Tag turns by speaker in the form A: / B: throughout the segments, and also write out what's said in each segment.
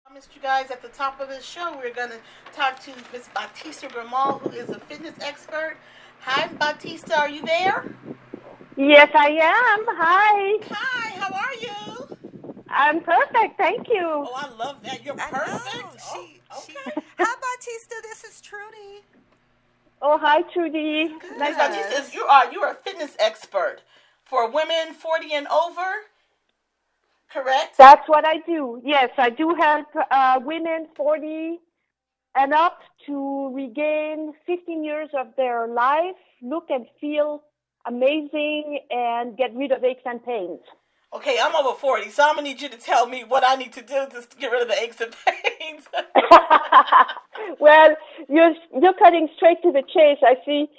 A: Promised you guys at the top of the show we're going to talk to Miss Batista Gremaud, who is a fitness expert. Hi, Batista, are you there?
B: Yes, I am. Hi.
A: Hi, how are you?
B: I'm perfect. Thank you.
A: Oh, I love that. You're
C: I
A: perfect.
C: know. She.
A: Okay.
C: Hi, Batista. This is Trudy.
B: Oh, hi, Trudy.
A: Miss
B: Nice.
A: Batista, you are a fitness expert for women 40 and over, correct?
B: That's what I do. Yes, I do help women 40 and up to regain 15 years of their life, look and feel amazing, and get rid of aches and pains.
A: Okay, I'm over 40, so I'm going to need you to tell me what I need to do to get rid of the aches and pains.
B: Well, you're cutting straight to the chase, I see.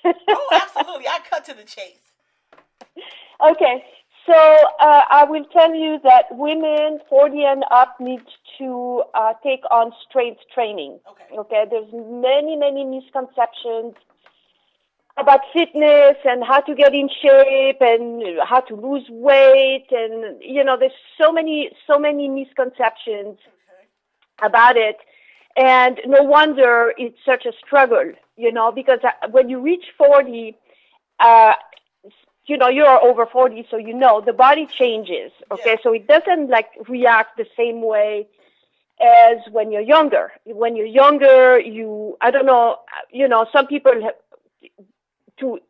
A: Oh, absolutely. I cut to the chase.
B: Okay, so I will tell you that women 40 and up need to take on strength training. Okay, there's many misconceptions about fitness and how to get in shape and how to lose weight, and there's so many misconceptions about it, and no wonder it's such a struggle, because when you reach 40, you're over 40, so the body changes, okay? So it doesn't react the same way as when you're younger. When you're younger, I don't know, some people to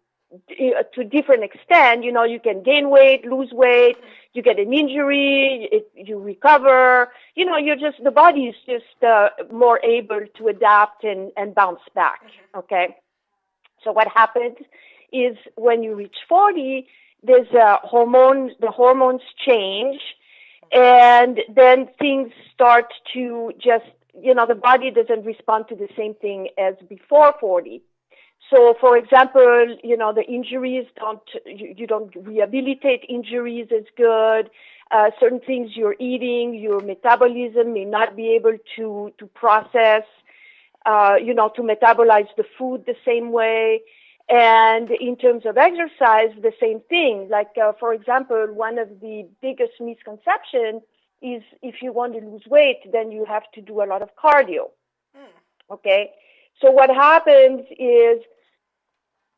B: different extent, you can gain weight, lose weight, you get an injury, you recover, the body is just more able to adapt and bounce back, okay? So what happens is when you reach 40, there's the hormones change, and then things start to just, the body doesn't respond to the same thing as before 40. So, for example, the injuries you don't rehabilitate injuries as good. Certain things you're eating, your metabolism may not be able to process, to metabolize the food the same way. And in terms of exercise, the same thing. Like, for example, one of the biggest misconceptions is if you want to lose weight, then you have to do a lot of cardio. Okay? So what happens is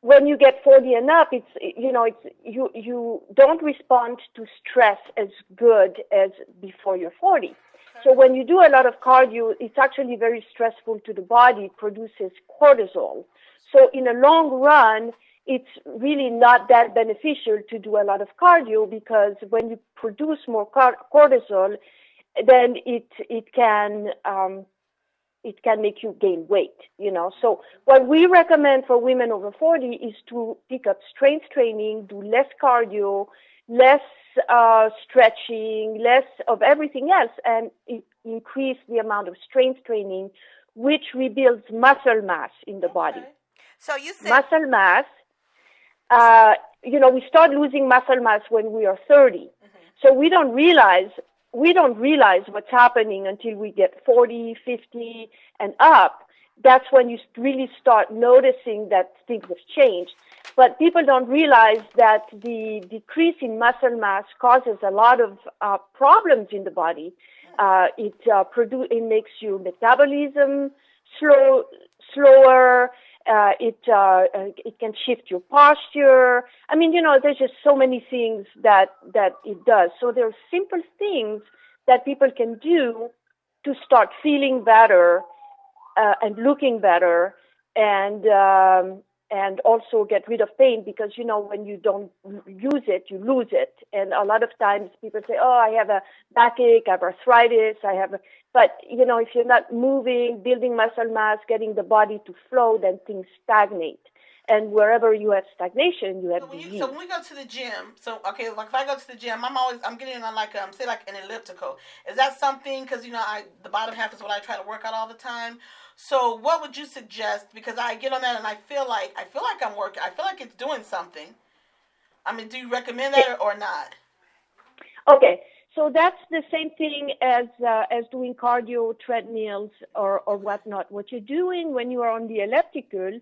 B: when you get 40 and up, you don't respond to stress as good as before you're 40. So when you do a lot of cardio, it's actually very stressful to the body. It produces cortisol. So in a long run, it's really not that beneficial to do a lot of cardio, because when you produce more cortisol, then it can make you gain weight, So what we recommend for women over 40 is to pick up strength training, do less cardio, less stretching, less of everything else, and increase the amount of strength training, which rebuilds muscle mass in the body.
C: So you said
B: muscle mass, we start losing muscle mass when we are 30. So we don't realize what's happening until we get 40, 50, and up. That's when you really start noticing that things have changed. But people don't realize that the decrease in muscle mass causes a lot of problems in the body. It makes your metabolism slower. It can shift your posture. I mean, there's just so many things that it does. So there are simple things that people can do to start feeling better and looking better, and also get rid of pain, because when you don't use it, you lose it. And a lot of times people say, "Oh, I have a backache, I have arthritis, But if you're not moving, building muscle mass, getting the body to flow, then things stagnate. And wherever you have stagnation, you have disease.
A: So when we go to the gym, like if I go to the gym, I'm getting on say like an elliptical. Is that something? Because the bottom half is what I try to work out all the time. So what would you suggest? Because I get on that and I feel like I'm working. I feel like it's doing something. I mean, do you recommend that or not?
B: Okay. So that's the same thing as doing cardio, treadmills, or whatnot. What you're doing when you are on the elliptical,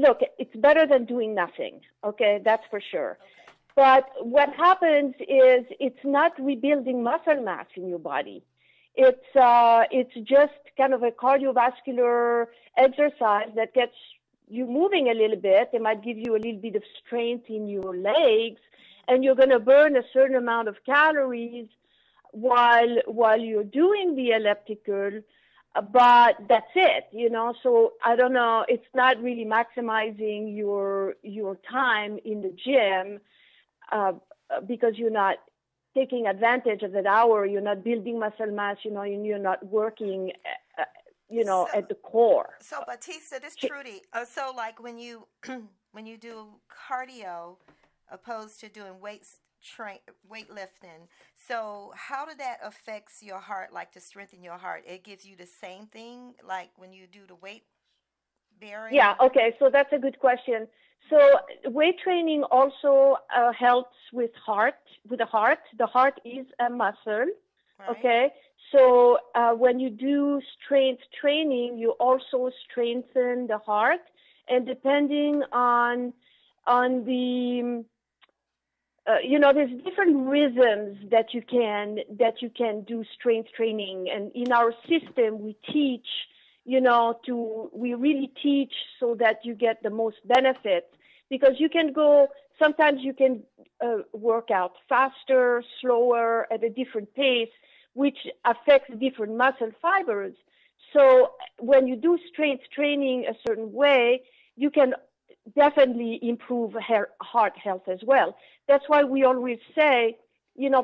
B: look. It's better than doing nothing. Okay, that's for sure. But what happens is it's not rebuilding muscle mass in your body. It's just kind of a cardiovascular exercise that gets you moving a little bit. It might give you a little bit of strength in your legs, and you're going to burn a certain amount of calories while you're doing the elliptical. But that's it, So I don't know. It's not really maximizing your time in the gym because you're not taking advantage of that hour. You're not building muscle mass, and you're not working, at the core.
C: So, Batista, this Trudy. So, like when you when you do cardio, opposed to doing weightlifting. So, how did that affects your heart? Like to strengthen your heart, it gives you the same thing, like when you do the weight bearing.
B: Yeah. Okay. So that's a good question. So weight training also helps with the heart. The heart is a muscle.
C: Right.
B: Okay. So when you do strength training, you also strengthen the heart, and depending on the there's different rhythms that you can do strength training, and in our system we teach. We really teach so that you get the most benefit, because sometimes you can work out faster, slower, at a different pace, which affects different muscle fibers. So when you do strength training a certain way, you can definitely improve heart health as well. That's why we always say,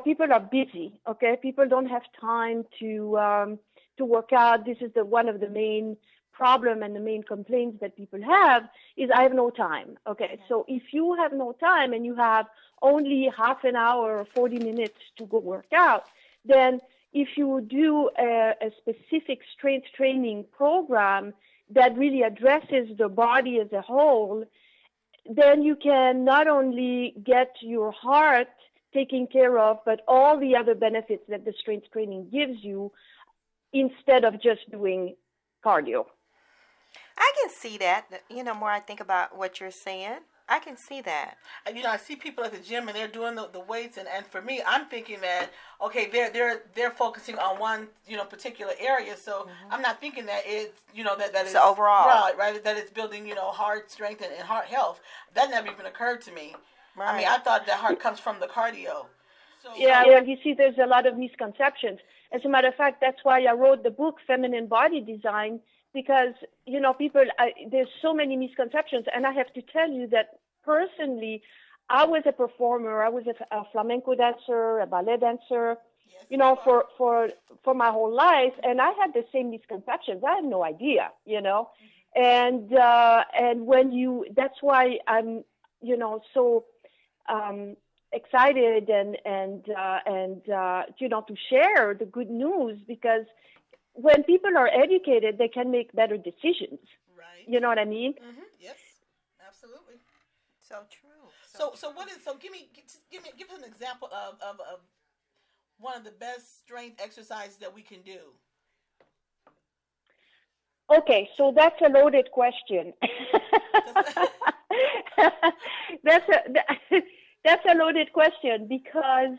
B: people are busy, okay? People don't have time to work out. This is one of the main problem and the main complaints that people have is, I have no time. Okay, so if you have no time and you have only half an hour or 40 minutes to go work out, then if you do a specific strength training program that really addresses the body as a whole, then you can not only get your heart taken care of, but all the other benefits that the strength training gives you, instead of just doing cardio.
C: I can see that. More I think about what you're saying, I can see that.
A: I see people at the gym and they're doing the weights, and for me, I'm thinking that okay, they're focusing on one particular area. So I'm not thinking that it's that it's
C: overall
A: right that it's building heart strength and heart health. That never even occurred to me.
C: Right.
A: I mean, I thought that heart comes from the cardio.
B: Well, you see, there's a lot of misconceptions. As a matter of fact, that's why I wrote the book, Feminine Body Design, because, there's so many misconceptions. And I have to tell you that personally, I was a performer. I was a flamenco dancer, a ballet dancer, for my whole life. And I had the same misconceptions. I had no idea, And that's why I'm, so excited and to share the good news, because when people are educated, they can make better decisions.
A: Right.
B: You know what I mean?
A: Mm-hmm. Yes, absolutely.
C: So true.
A: Give us an example of one of the best strength exercises that we can do.
B: Okay, so that's a loaded question. That's a loaded question, because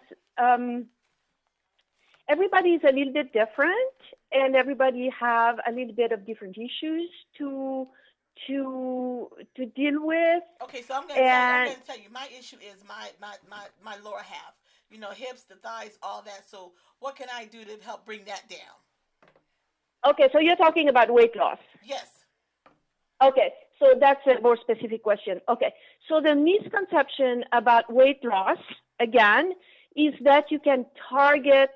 B: everybody is a little bit different, and everybody have a little bit of different issues to deal with.
A: Okay, so I'm going to tell you, my issue is my lower half. Hips, the thighs, all that. So what can I do to help bring that down?
B: Okay, so you're talking about weight loss.
A: Yes.
B: Okay, so that's a more specific question. Okay, so the misconception about weight loss, again, is that you can target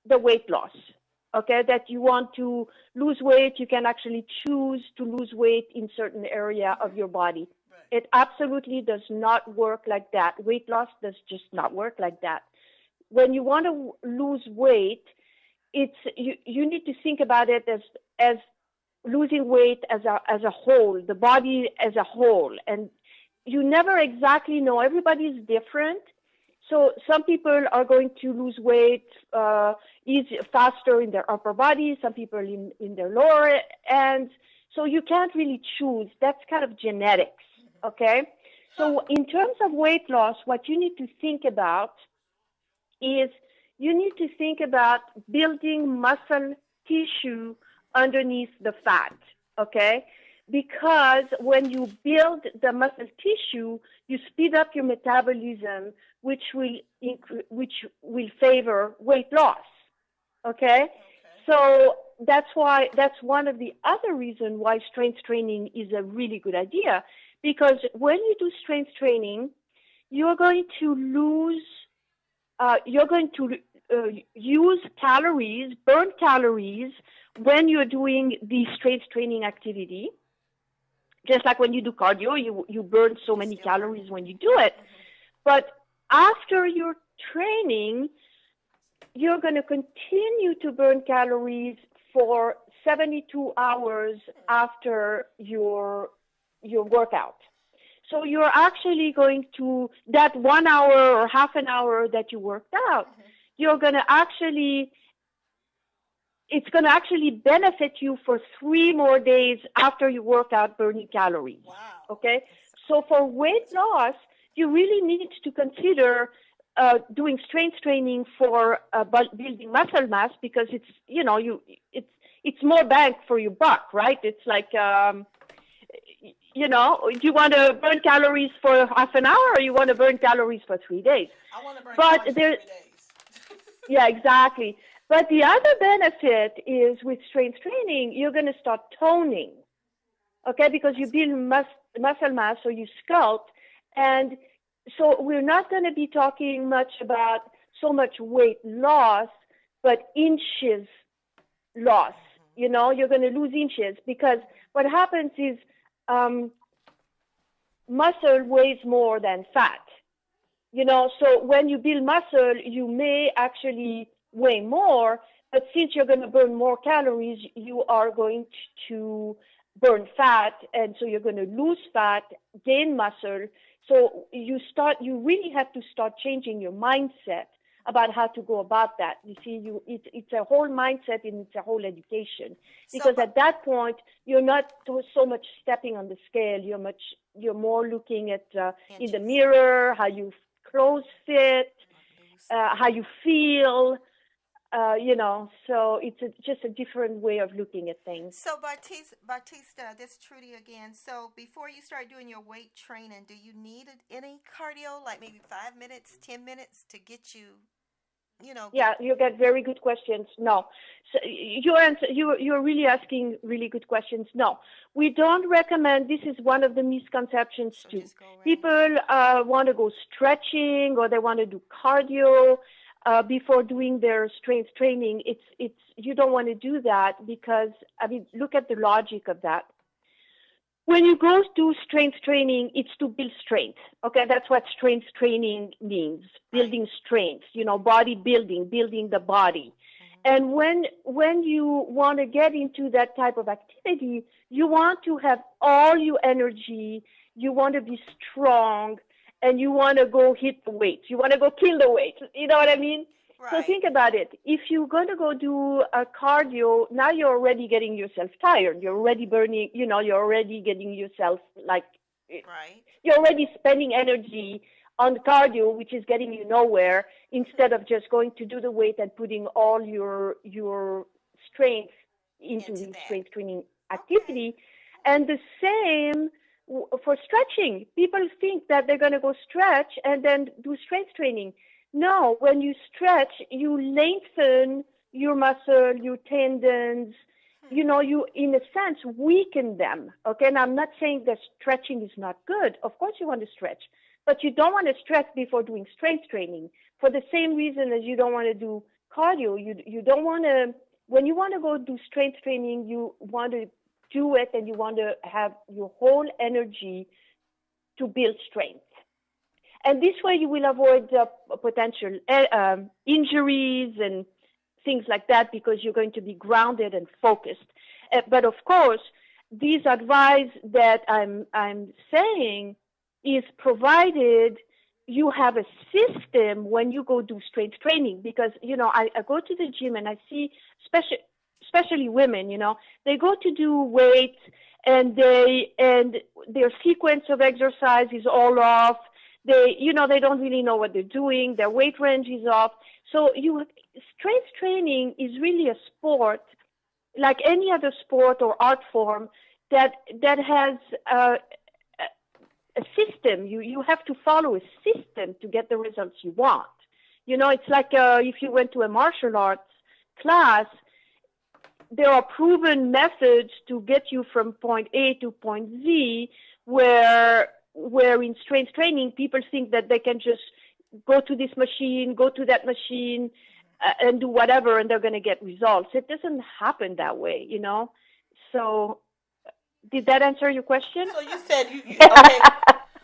B: the weight loss. Okay, that you want to lose weight, you can actually choose to lose weight in certain area of your body. Right. It absolutely does not work like that. Weight loss does just not work like that. When you want to lose weight, you need to think about it as losing weight as a whole, the body as a whole. And you never exactly know. Everybody is different. So some people are going to lose weight faster in their upper body, some people in their lower ends. So you can't really choose. That's kind of genetics, okay? So in terms of weight loss, what you need to think about is you need to think about building muscle tissue underneath the fat, okay? Because when you build the muscle tissue, you speed up your metabolism, which will favor weight loss, okay? So that's one of the other reasons why strength training is a really good idea, because when you do strength training, you're going to use calories, burn calories when you're doing the strength training activity. Just like when you do cardio, you burn so many calories when you do it. But after your training, you're going to continue to burn calories for 72 hours after your workout. So you're actually going to, that 1 hour or half an hour that you worked out, you're going to actually, it's going to actually benefit you for 3 more days after you work out burning calories.
A: Wow.
B: Okay? So for weight loss, you really need to consider doing strength training for building muscle mass, because it's, it's more bang for your buck, right? It's like, do you want to burn calories for half an hour, or you want to burn calories for 3 days?
A: I want to burn calories for 3 days.
B: Yeah, exactly. But the other benefit is with strength training, you're going to start toning, okay? Because you build muscle mass, or you sculpt. And so we're not going to be talking about so much weight loss, but inches loss. You're going to lose inches, because what happens is muscle weighs more than fat. So when you build muscle, you may actually weigh more, but since you're going to burn more calories, you are going to burn fat, and so you're going to lose fat, gain muscle. So you really have to start changing your mindset about how to go about that. You see, it's a whole mindset, and it's a whole education. Because at that point, you're not so much stepping on the scale. You're more looking at in the mirror, how you clothes fit, how you feel. So it's just a different way of looking at things.
C: So Batista, this is Trudy again. So before you start doing your weight training, do you need any cardio, like maybe 5 minutes, 10 minutes to get you,
B: Yeah, you get very good questions. No. So you're really asking really good questions. No, we don't recommend. This is one of the misconceptions too. People want to go stretching, or they want to do cardio before doing their strength training. It's you don't want to do that, because look at the logic of that. When you go to strength training, it's to build strength. Okay, that's what strength training means: building strength. Body building, building the body. And when you want to get into that type of activity, you want to have all your energy. You want to be strong, and you want to go hit the weights. You want to go kill the weights. You know what I mean? Right. So think about it. If you're going to go do a cardio, now you're already getting yourself tired. You're already burning, you're already getting yourself right. You're already spending energy on cardio, which is getting you nowhere, instead of just going to do the weight and putting all your strength into the strength training activity. And the same for stretching. People think that they're going to go stretch and then do strength training. No, when you stretch, you lengthen your muscle, your tendons, you, in a sense, weaken them. Okay, and I'm not saying that stretching is not good. Of course you want to stretch, but you don't want to stretch before doing strength training, for the same reason as you don't want to do cardio. You don't want to, when you want to go do strength training, you want to do it, and you want to have your whole energy to build strength. And this way you will avoid potential injuries and things like that, because you're going to be grounded and focused. But of course, this advice that I'm saying is provided you have a system when you go do strength training. Because, I go to the gym and I see, especially women, they go to do weights, and their sequence of exercise is all off. They don't really know what they're doing. Their weight range is off. So strength training is really a sport, like any other sport or art form, that has a system. You have to follow a system to get the results you want. It's like if you went to a martial arts class, there are proven methods to get you from point A to point Z, where in strength training, people think that they can just go to this machine, go to that machine, and do whatever, and they're going to get results. It doesn't happen that way, So, did that answer your question?
A: So you said okay.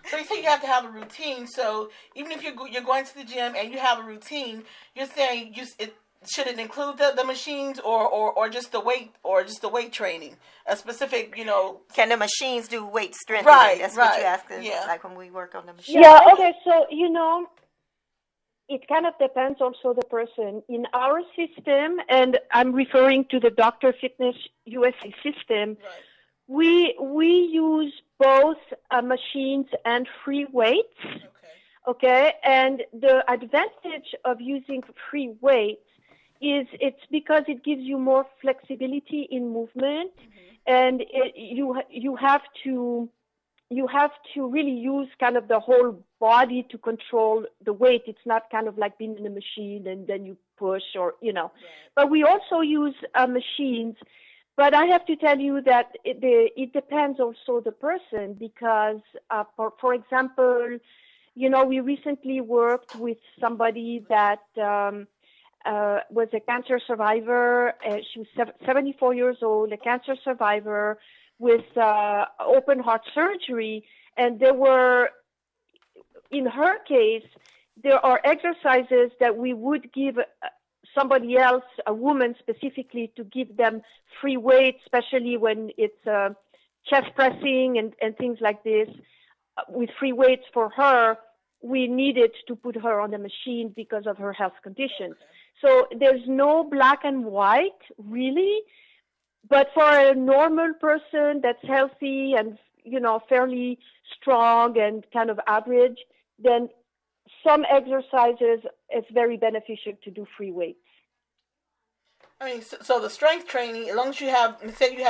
A: So you say you have to have a routine. So even if you're going to the gym and you have a routine, you're saying should it include the machines or just the weight training? A specific,
C: Can the machines do weight strength?
A: Right,
C: That's
A: right.
C: what you asked us,
A: Yeah.
C: like when we work on the machine.
B: Yeah, okay, so, it kind of depends also the person. In our system, and I'm referring to the Dr. Fitness USA system,
A: Right.
B: we use both machines and free weights, okay? And the advantage of using free weights is it's because it gives you more flexibility in movement, and you have to really use kind of the whole body to control the weight. It's not kind of like being in a machine and then you push or.
A: Right.
B: But we also use machines. But I have to tell you that it depends also the person, because, for example, we recently worked with somebody that was a cancer survivor. She was 74 years old, a cancer survivor with open heart surgery. And in her case, there are exercises that we would give somebody else, a woman specifically, to give them free weight, especially when it's chest pressing and things like this. With free weights for her, we needed to put her on the machine because of her health conditions. So there's no black and white, really. But for a normal person that's healthy and, fairly strong and kind of average, then some exercises, it's very beneficial to do free weights.
A: I mean, so the strength training, as long as you have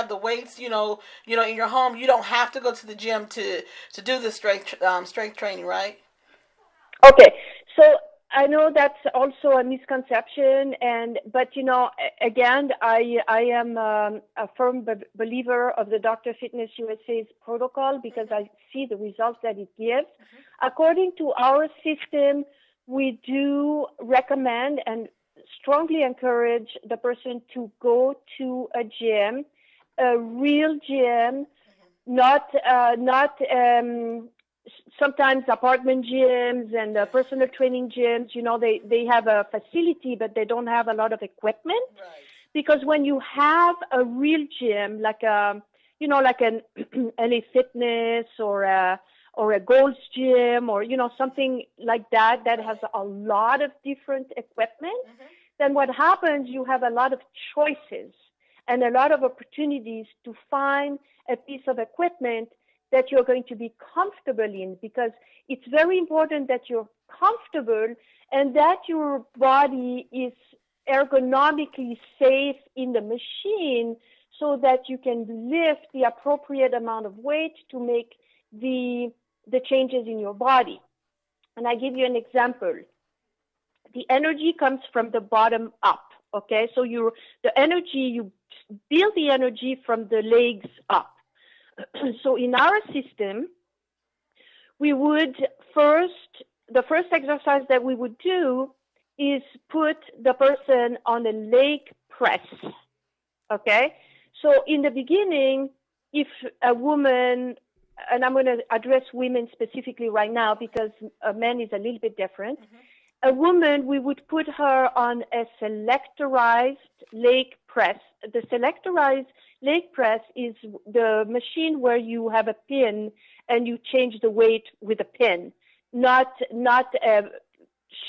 A: the weights, in your home, you don't have to go to the gym to do the strength training, right?
B: Okay, so I know that's also a misconception, but again, I am a firm believer of the Dr. Fitness USA's protocol, because I see the results that it gives. According to our system, we do recommend and strongly encourage the person to go to a gym, a real gym, not sometimes apartment gyms and personal training gyms. They have a facility, but they don't have a lot of equipment.
A: Right.
B: Because when you have a real gym, like an LA Fitness or a Gold's Gym, or something like that has a lot of different equipment, then what happens, you have a lot of choices and a lot of opportunities to find a piece of equipment that you're going to be comfortable in, because it's very important that you're comfortable and that your body is ergonomically safe in the machine, so that you can lift the appropriate amount of weight to make the changes in your body. And I give you an example. The energy comes from the bottom up, okay? So you build the energy from the legs up. So in our system, we would the first exercise that we would do is put the person on a leg press, okay? So in the beginning, if a woman, and I'm going to address women specifically right now because a man is a little bit different. A woman, we would put her on a selectorized leg press. The selectorized leg press is the machine where you have a pin and you change the weight with a pin, not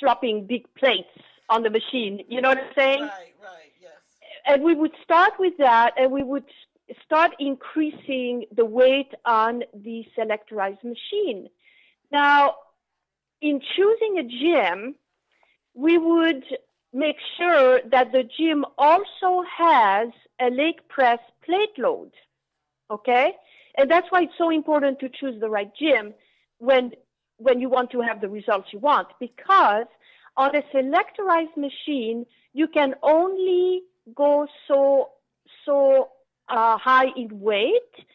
B: slopping big plates on the machine. You know what I'm saying?
A: Right, yes.
B: And we would start with that, and we would start increasing the weight on the selectorized machine. Now, in choosing a gym, we would make sure that the gym also has a leg press plate load, okay? And that's why it's so important to choose the right gym when you want to have the results you want, because on a selectorized machine, you can only go so high in weight,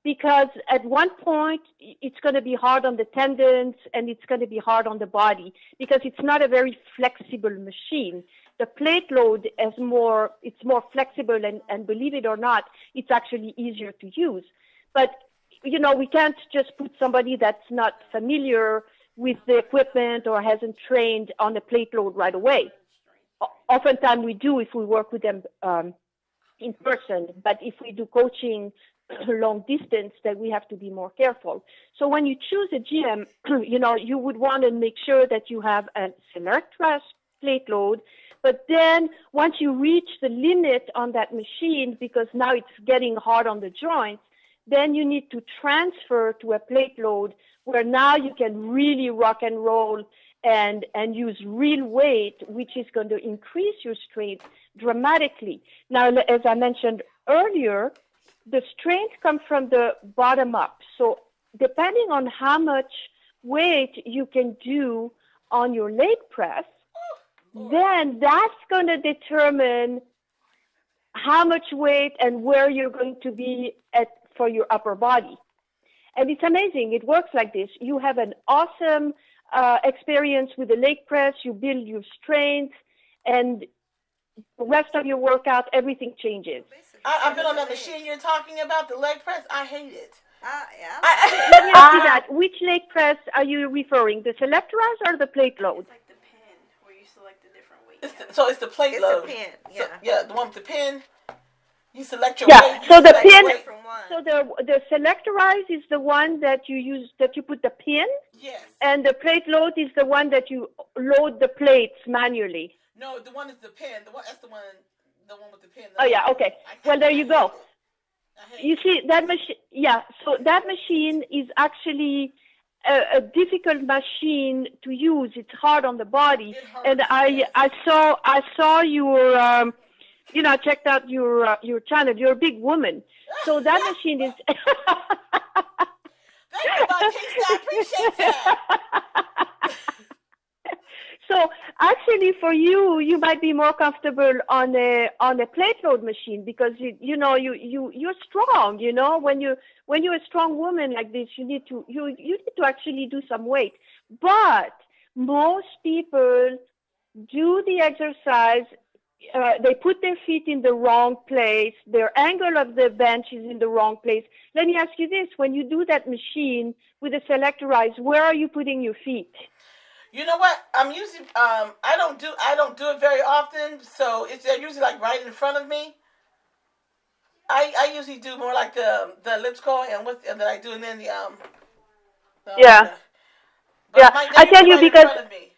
B: because at one point it's going to be hard on the tendons and it's going to be hard on the body, because it's not a very flexible machine. The plate load it's more flexible, and believe it or not, it's actually easier to use. But, we can't just put somebody that's not familiar with the equipment or hasn't trained on a plate load right away. Oftentimes we do if we work with them in person, but if we do coaching long distance, then we have to be more careful. So when you choose a gym, you would want to make sure that you have a selectorized plate load. But then once you reach the limit on that machine, because now it's getting hard on the joints, then you need to transfer to a plate load where now you can really rock and roll and use real weight, which is going to increase your strength dramatically. Now, as I mentioned earlier, the strength comes from the bottom up. So depending on how much weight you can do on your leg press, then that's going to determine how much weight and where you're going to be at for your upper body. And it's amazing. It works like this. You have an awesome experience with the leg press. You build your strength, and the rest of your workout, everything changes.
A: I've been on that machine you're talking about, the leg press. I hate it.
C: Yeah.
B: Let me ask you that. Which leg press are you referring? The selectorized or the plate load?
D: It's like the pin where you select the different weights.
A: It's the plate
C: It's
A: load.
C: the pin,
A: So,
C: yeah.
A: the one with the pin. You select your
B: Yeah,
A: weight.
B: so the pin,
A: weight.
B: so the selectorized is the one that you use, that you put the pin,
A: Yes.
B: and the plate load is the one that you load the plates manually.
A: No, the one is the pin. That's the one with the pin.
B: Oh yeah, okay. Well, there you go. You see that machine? Yeah. So that machine is actually a difficult machine to use. It's hard on the body, and I saw your I checked out your channel. You're a big woman, so that machine is.
A: Thank you, Batista. I appreciate that.
B: So actually, for you might be more comfortable on a plate load machine, because you're strong. When you're a strong woman like this, you need to actually do some weight. But most people do the exercise. They put their feet in the wrong place. Their angle of the bench is in the wrong place. Let me ask you this: when you do that machine with a selectorized, where are you putting your feet?
A: You know what? I'm usually I don't do it very often, so they're usually like right in front of me. I usually do more like the elliptical and that I do, and then
B: Yeah. I tell you,
A: right
B: because
A: in front of me.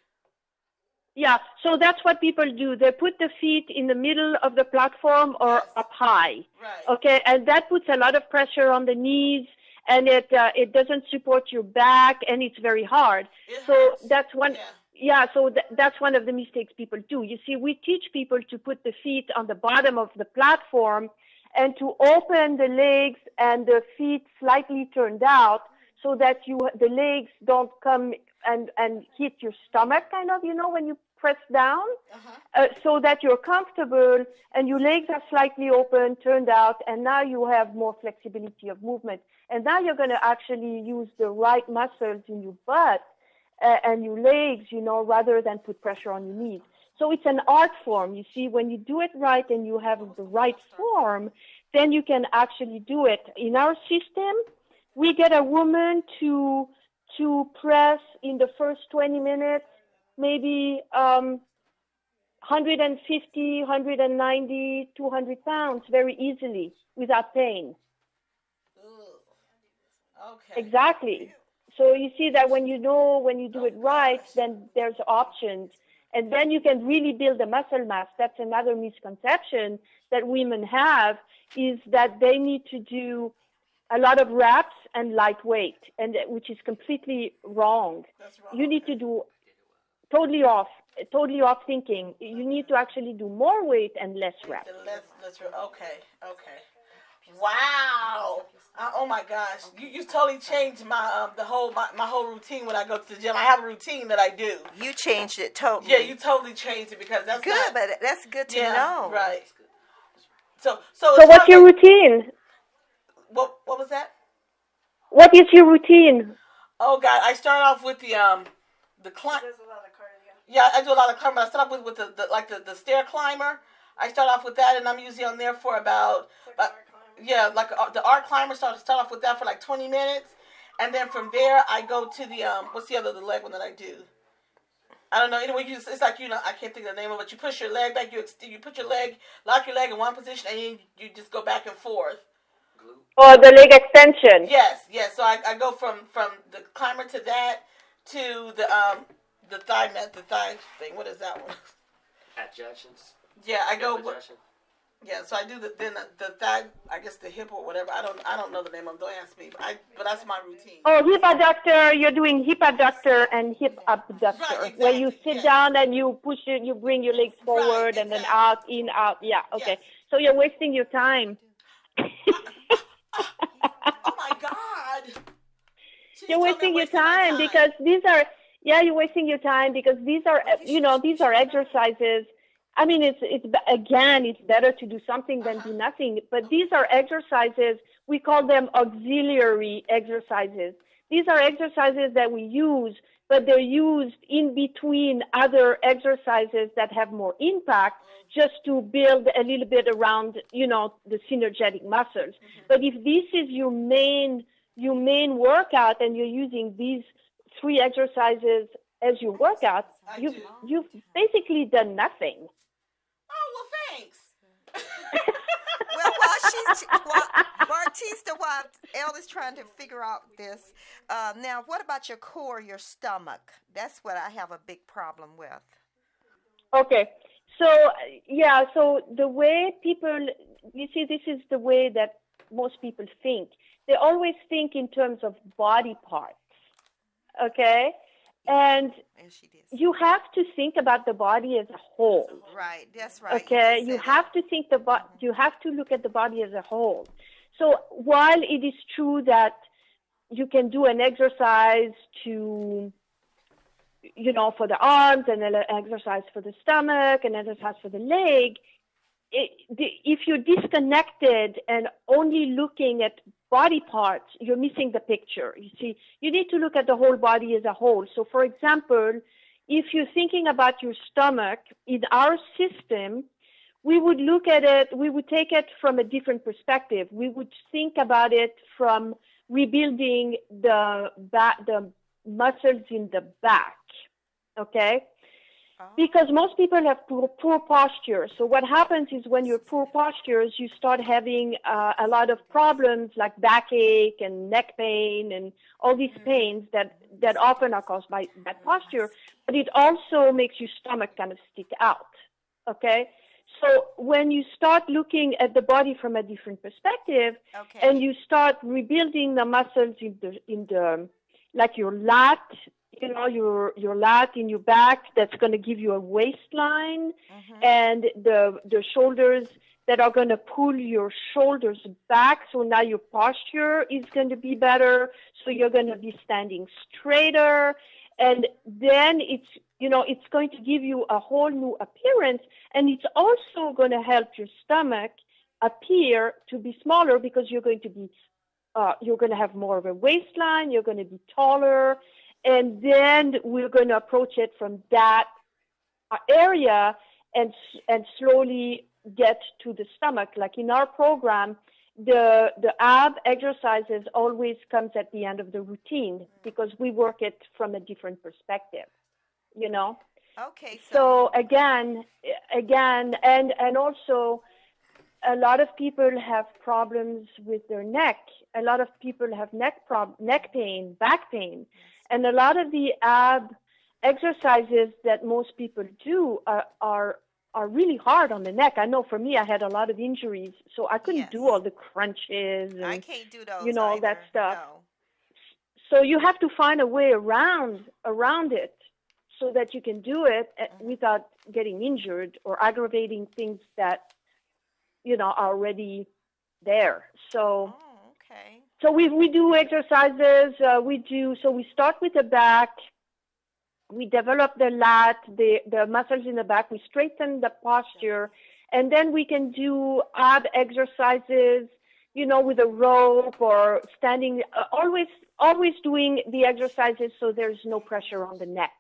B: Yeah, so that's what people do. They put the feet in the middle of the platform or up high.
A: Right.
B: Okay, and that puts a lot of pressure on the knees, and it doesn't support your back, and it's very hard. So that's one. Yeah, so that's one of the mistakes people do. You see, we teach people to put the feet on the bottom of the platform and to open the legs and the feet slightly turned out, so that the legs don't come and hit your stomach, kind of, when you press down, so that you're comfortable and your legs are slightly open, turned out, and now you have more flexibility of movement. And now you're going to actually use the right muscles in your butt and your legs, rather than put pressure on your knees. So it's an art form. You see, when you do it right and you have the right form, then you can actually do it. In our system, we get a woman to press in the first 20 minutes, maybe 150, 190, 200 pounds very easily without pain.
A: Okay.
B: Exactly. So you see that when you do it right, then there's options. And then you can really build the muscle mass. That's another misconception that women have, is that they need to do a lot of reps and lightweight, and which is completely wrong.
A: That's wrong.
B: You need to do totally off thinking. You need to actually do more weight and less reps.
A: Okay. Wow. Oh my gosh, you totally changed my my whole routine when I go to the gym. I have a routine that I do.
C: You changed it totally.
A: Yeah, you totally changed it, because that's
C: good, but that's good to know.
A: Right. So
B: what's your routine?
A: What was that?
B: What is your routine?
A: Oh God, I start off with the climb.
D: There's a lot of cardio.
A: Yeah, I do a lot of climbing. I start off with the stair climber. I start off with that, and I'm usually on there for about the arc climber. Start off with that for like 20 minutes, and then from there I go to the what's the leg one that I do? I don't know. Anyway, it's like, I can't think of the name of it. You push your leg back. You put your leg, lock your leg in one position, and you just go back and forth.
B: Oh, the leg extension.
A: Yes. So I go from the climber to that to the thigh thing. What is that one?
E: Adjunctions.
A: Yeah, I go. Yeah, so I do the thigh. I guess the hip or whatever. I don't know the name of it. Don't ask me. But that's my routine.
B: Oh, hip adductor. You're doing hip adductor and hip abductor,
A: right, exactly,
B: where you sit down and you push it. You bring your legs forward, and then out, in, out. Yeah. Okay.
A: Yes.
B: So you're wasting your time.
A: Oh my God!
B: You're wasting your time because these are. Yeah, you're wasting your time because these are exercises. I mean, it's better to do something than do nothing. But these are exercises. We call them auxiliary exercises. These are exercises that we use, but they're used in between other exercises that have more impact, just to build a little bit around, the synergetic muscles. But if this is your main workout, and you're using these 3 exercises as your workout, you've basically done nothing.
A: Oh, well, thanks.
C: Well, while Elda's trying to figure out this, now what about your core, your stomach? That's what I have a big problem with.
B: Okay. So the way people, this is the way that most people think. They always think in terms of body parts. Okay? And you have to think about the body as a whole.
C: Right, that's right.
B: Okay, you have to you have to look at the body as a whole. So while it is true that you can do an exercise to, for the arms, and an exercise for the stomach, an exercise for the leg, if you're disconnected and only looking at body parts, you're missing the picture. You see, you need to look at the whole body as a whole. So, for example, if you're thinking about your stomach, in our system, we would look at it, we would take it from a different perspective. We would think about it from rebuilding the muscles in the back, okay? Because most people have poor posture. So what happens is when you're poor postures, you start having a lot of problems like backache and neck pain and all these pains that often are caused by bad posture. But it also makes your stomach kind of stick out, okay? So when you start looking at the body from a different perspective, and you start rebuilding the muscles in the like your lat, your lat in your back, that's going to give you a waistline, and the shoulders that are going to pull your shoulders back. So now your posture is going to be better. So you're going to be standing straighter. And then it's going to give you a whole new appearance. And it's also going to help your stomach appear to be smaller, because you're going to have more of a waistline. You're going to be taller. And then we're going to approach it from that area and slowly get to the stomach. Like in our program, the ab exercises always comes at the end of the routine, because we work it from a different perspective,
C: Okay.
B: So again, and also a lot of people have problems with their neck. A lot of people have neck pain, back pain. And a lot of the ab exercises that most people do are really hard on the neck. I know for me, I had a lot of injuries, so I couldn't do all the crunches
C: I
B: and
C: can't do those
B: all
C: either.
B: that stuff.
C: No.
B: So you have to find a way around it so that you can do it without getting injured or aggravating things that are already there. So
C: okay.
B: So we do exercises. We start with the back. We develop the lat, the muscles in the back. We straighten the posture, and then we can do ab exercises, with a rope or standing. Always doing the exercises so there's no pressure on the neck.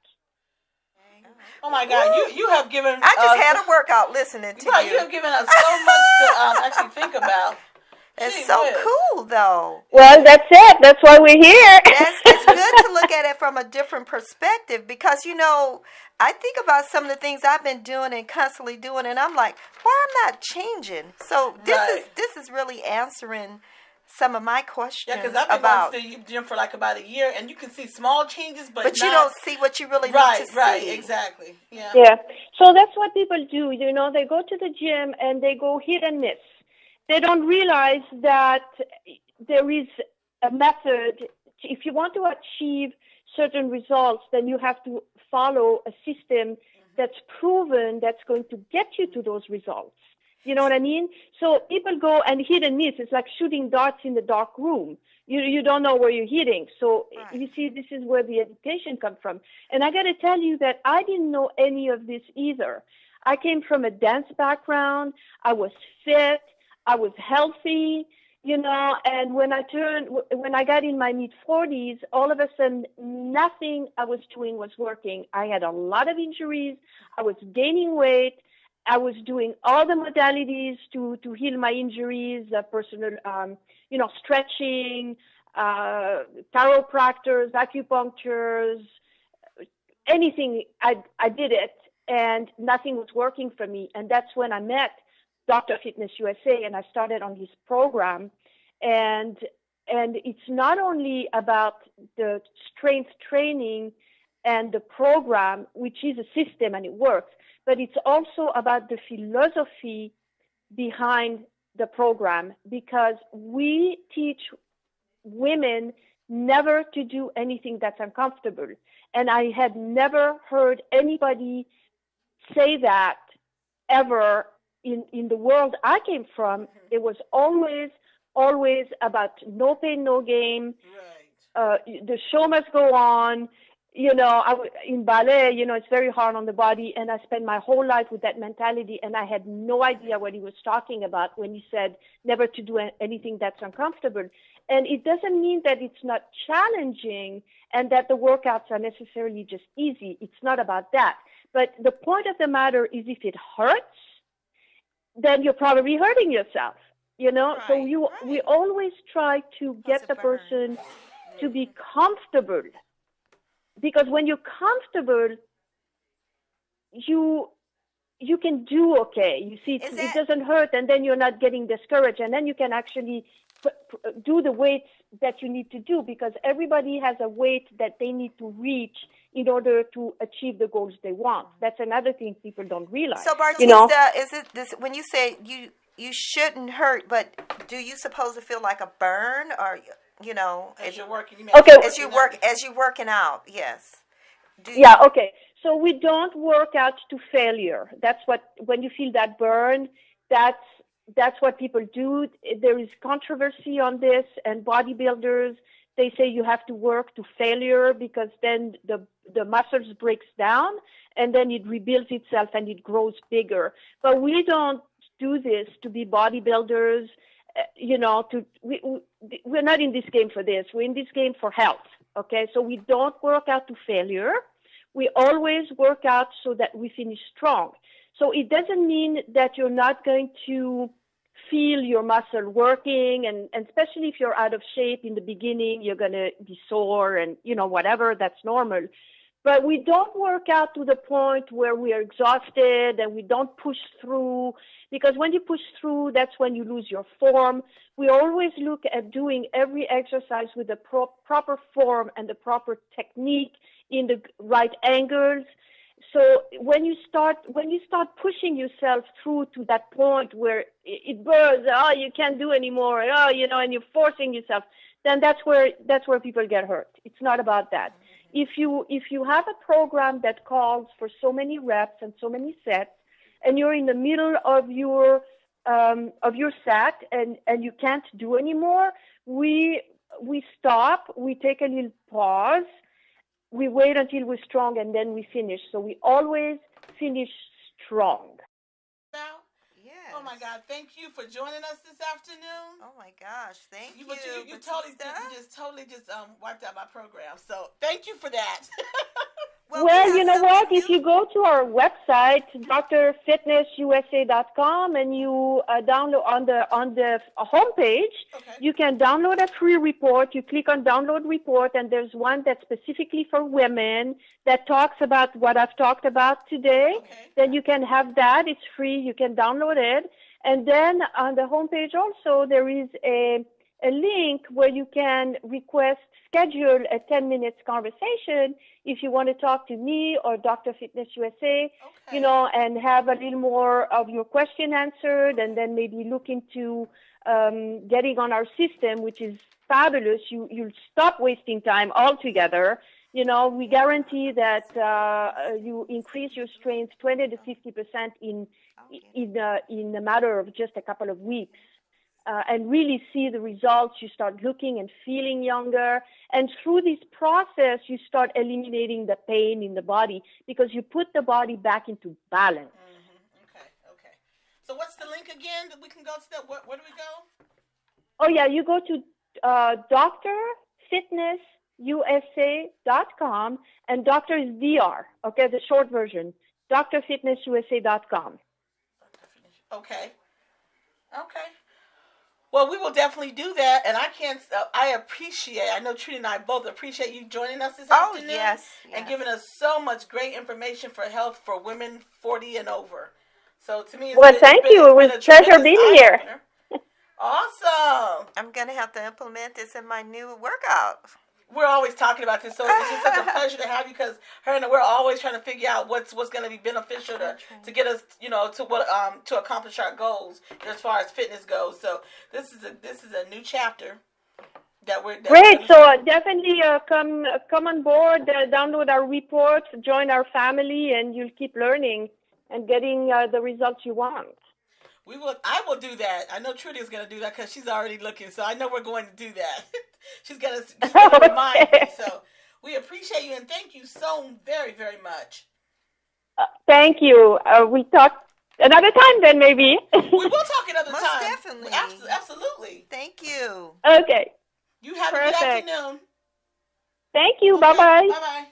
A: Oh my God, you have given.
C: I just had a workout listening to you.
A: Right, you have given us so much to actually think about.
C: It's so cool, though.
B: Well, that's it. That's why we're here.
C: It's good to look at it from a different perspective because, I think about some of the things I've been doing and constantly doing, and I'm like, why I'm not changing? So this is really answering some of my questions.
A: Yeah, because I've been going to the gym for like about a year, and you can see small changes, but
C: you don't see what you really need to see.
A: Right, exactly. Yeah.
B: Yeah. So that's what people do. They go to the gym and they go hit and miss. They don't realize that there is a method. If you want to achieve certain results, then you have to follow a system that's proven that's going to get you to those results. You know what I mean? So people go and hit and miss. It's like shooting darts in the dark room. You don't know where you're hitting. So you see, this is where the education comes from. And I got to tell you that I didn't know any of this either. I came from a dance background. I was fit. I was healthy, and when I got in my mid-40s, all of a sudden, nothing I was doing was working. I had a lot of injuries. I was gaining weight. I was doing all the modalities to heal my injuries, personal, stretching, chiropractors, acupunctures, anything. I did it, and nothing was working for me. And that's when I met Dr. Fitness USA, and I started on his program. And it's not only about the strength training and the program, which is a system and it works, but it's also about the philosophy behind the program, because we teach women never to do anything that's uncomfortable. And I had never heard anybody say that ever in the world I came from. It was always about no pain, no gain.
A: Right.
B: The show must go on. In ballet, it's very hard on the body, and I spent my whole life with that mentality, and I had no idea what he was talking about when he said never to do anything that's uncomfortable. And it doesn't mean that it's not challenging and that the workouts are necessarily just easy. It's not about that. But the point of the matter is, if it hurts, then you're probably hurting yourself,
C: Right,
B: so we always try to get the person to be comfortable, because when you're comfortable, you can do okay. You see, it doesn't hurt, and then you're not getting discouraged, and then you can actually do the weights that you need to do, because everybody has a weight that they need to reach in order to achieve the goals they want. That's another thing people don't realize.
C: So, Batista, is it this when you say you shouldn't hurt, but do you suppose to feel like a burn, or
A: as you're working?
C: As you're working out, yes.
B: Okay. So we don't work out to failure. That's when you feel that burn, that's what people do. There is controversy on this, and bodybuilders, they say you have to work to failure, because then the muscles breaks down and then it rebuilds itself and it grows bigger. But we don't do this to be bodybuilders. We're not in this game for this. We're in this game for health. Okay, so we don't work out to failure. We always work out so that we finish strong. So it doesn't mean that you're not going to feel your muscle working, and especially if you're out of shape in the beginning, you're going to be sore and, whatever, that's normal. But we don't work out to the point where we are exhausted and we don't push through, because when you push through, that's when you lose your form. We always look at doing every exercise with the proper form and the proper technique in the right angles. So when you start pushing yourself through to that point where it burns, oh, you can't do anymore, oh, and you're forcing yourself, then that's where people get hurt. It's not about that. If you have a program that calls for so many reps and so many sets, and you're in the middle of your set and you can't do anymore, we stop, we take a little pause. We wait until we're strong, and then we finish. So we always finish strong.
A: Now?
C: Yes.
A: Oh, my God. Thank you for joining us this afternoon.
C: Oh, my gosh. Thank you.
A: But you totally just wiped out my program. So thank you for that.
B: Well, you know what? If you go to our website, drfitnessusa.com, and you download on the homepage, you can download a free report. You click on download report, and there's one that's specifically for women that talks about what I've talked about today.
A: Okay.
B: Then you can have that. It's free. You can download it. And then on the homepage also, there is a link where you can schedule a 10-minute conversation if you want to talk to me or Dr. Fitness USA, and have a little more of your question answered, and then maybe look into getting on our system, which is fabulous. You'll stop wasting time altogether. We guarantee that you increase your strength 20 to 50% in a matter of just a couple of weeks. And really see the results. You start looking and feeling younger. And through this process, you start eliminating the pain in the body because you put the body back into balance.
A: Mm-hmm. Okay. So what's the link again that we can go to that? Where do we go?
B: Oh, yeah, you go to drfitnessusa.com, and doctor is DR, okay, the short version, drfitnessusa.com.
A: Okay. Well, we will definitely do that, and I know Trudy and I both appreciate you joining us this afternoon.
C: Yes.
A: And giving us so much great information for health for women 40 and over. So to me,
B: thank you. It was a pleasure being here.
A: Awesome.
C: I'm going to have to implement this in my new workout.
A: We're always talking about this, so it's just such a pleasure to have you because her and we're always trying to figure out what's going to be beneficial to get us, to accomplish our goals as far as fitness goes. So this is a new chapter that we're
B: great. So definitely come on board, download our reports, join our family, and you'll keep learning and getting the results you want.
A: I will do that. I know Trudy is going to do that because she's already looking. So I know we're going to do that. She's going to remind me. So we appreciate you and thank you so very, very much.
B: Thank you. We'll talk another time then, maybe.
A: We will talk another time.
C: Most definitely.
A: Absolutely.
C: Tk you.
B: Okay.
A: You have a good afternoon.
B: Thank you. Okay. Bye-bye.
A: Bye-bye.